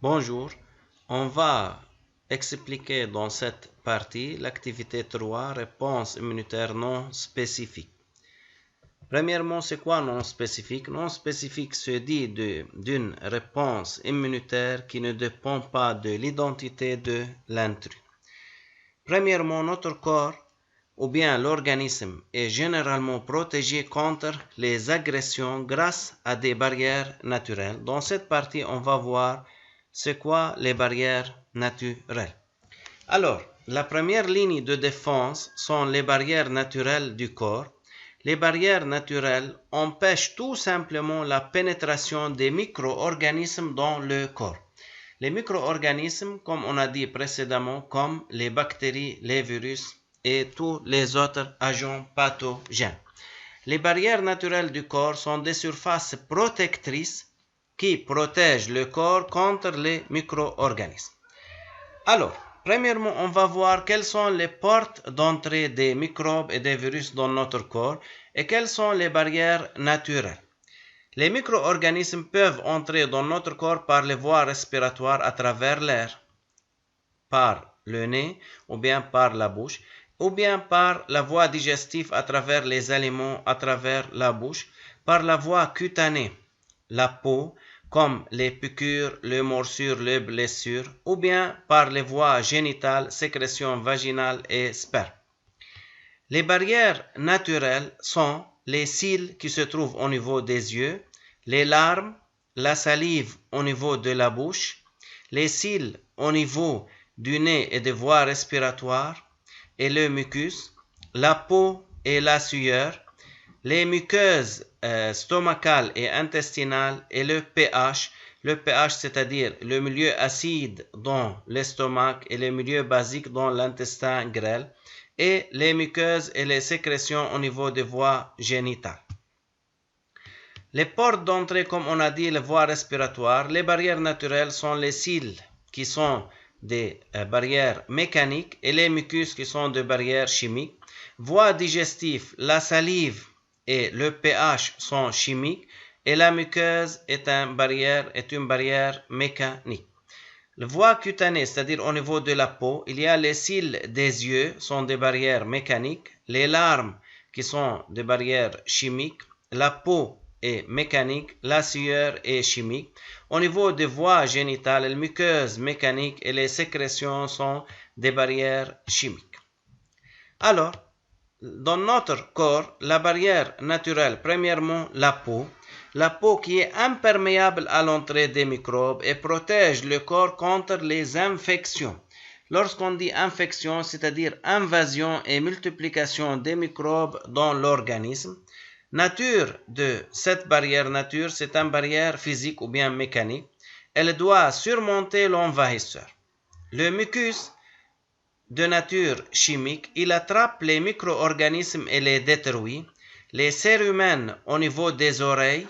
Bonjour, on va expliquer dans cette partie l'activité 3, réponse immunitaire non spécifique. Premièrement, c'est quoi non spécifique? Non spécifique se dit d'une réponse immunitaire qui ne dépend pas de l'identité de l'intrus. Premièrement, notre corps ou bien l'organisme est généralement protégé contre les agressions grâce à des barrières naturelles. Dans cette partie, on va voir c'est quoi les barrières naturelles. Alors, la première ligne de défense sont les barrières naturelles du corps. Les barrières naturelles empêchent tout simplement la pénétration des micro-organismes dans le corps. Les micro-organismes, comme on a dit précédemment, comme les bactéries, les virus et tous les autres agents pathogènes. Les barrières naturelles du corps sont des surfaces protectrices qui protègent le corps contre les micro-organismes. Alors, premièrement, on va voir quelles sont les portes d'entrée des microbes et des virus dans notre corps et quelles sont les barrières naturelles. Les micro-organismes peuvent entrer dans notre corps par les voies respiratoires à travers l'air, par le nez ou bien par la bouche, ou bien par la voie digestive à travers les aliments à travers la bouche, par la voie cutanée, la peau, comme les piqûres, les morsures, les blessures, ou bien par les voies génitales, sécrétions vaginales et sperme. Les barrières naturelles sont les cils qui se trouvent au niveau des yeux, les larmes, la salive au niveau de la bouche, les cils au niveau du nez et des voies respiratoires, et le mucus, la peau et la sueur, les muqueuses stomacales et intestinales et le pH. Le pH, c'est-à-dire le milieu acide dans l'estomac et le milieu basique dans l'intestin grêle, et les muqueuses et les sécrétions au niveau des voies génitales. Les portes d'entrée, comme on a dit, les voies respiratoires, les barrières naturelles sont les cils qui sont des barrières mécaniques et les mucus qui sont des barrières chimiques. Voies digestives, la salive et le pH sont chimiques et la muqueuse est une barrière mécanique. Les voies cutanées, c'est-à-dire au niveau de la peau, il y a les cils des yeux, sont des barrières mécaniques, les larmes qui sont des barrières chimiques, la peau est mécanique, la sueur est chimique. Au niveau des voies génitales, les muqueuses mécaniques et les sécrétions sont des barrières chimiques. Alors, dans notre corps, la barrière naturelle, premièrement la peau qui est imperméable à l'entrée des microbes et protège le corps contre les infections. Lorsqu'on dit infection, c'est-à-dire invasion et multiplication des microbes dans l'organisme. Nature de cette barrière c'est une barrière physique ou bien mécanique. Elle doit surmonter l'envahisseur. Le mucus de nature chimique, il attrape les micro-organismes et les détruit. Les cérumènes au niveau des oreilles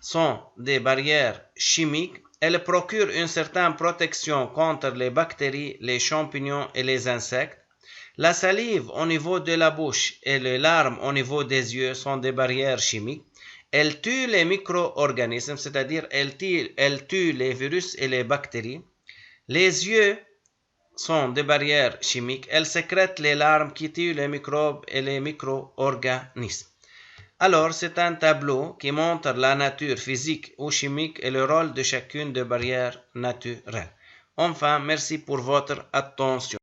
sont des barrières chimiques. Elles procurent une certaine protection contre les bactéries, les champignons et les insectes. La salive au niveau de la bouche et les larmes au niveau des yeux sont des barrières chimiques. Elles tuent les micro-organismes, c'est-à-dire elles tuent les virus et les bactéries. Les yeux sont des barrières chimiques. Elles sécrètent les larmes qui tuent les microbes et les micro-organismes. Alors, c'est un tableau qui montre la nature physique ou chimique et le rôle de chacune des barrières naturelles. Enfin, merci pour votre attention.